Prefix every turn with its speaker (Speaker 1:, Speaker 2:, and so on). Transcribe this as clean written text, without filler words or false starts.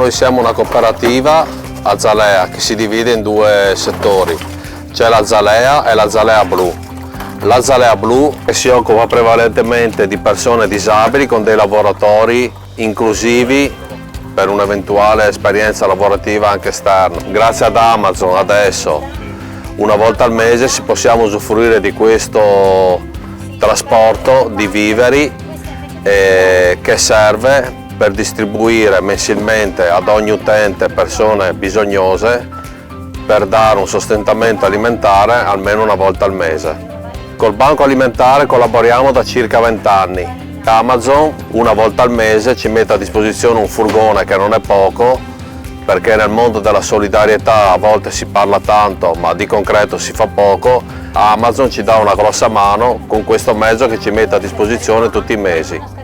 Speaker 1: Noi siamo una cooperativa Azalea che si divide in due settori, c'è l'Azalea e l'Azalea Blu. L'Azalea Blu si occupa prevalentemente di persone disabili con dei laboratori inclusivi per un'eventuale esperienza lavorativa anche esterna. Grazie ad Amazon adesso una volta al mese si possiamo usufruire di questo trasporto di viveri che serve per distribuire mensilmente ad ogni utente persone bisognose per dare un sostentamento alimentare almeno una volta al mese. Col Banco Alimentare collaboriamo da circa 20 anni. Amazon una volta al mese ci mette a disposizione un furgone che non è poco, perché nel mondo della solidarietà a volte si parla tanto ma di concreto si fa poco. Amazon ci dà una grossa mano con questo mezzo che ci mette a disposizione tutti i mesi.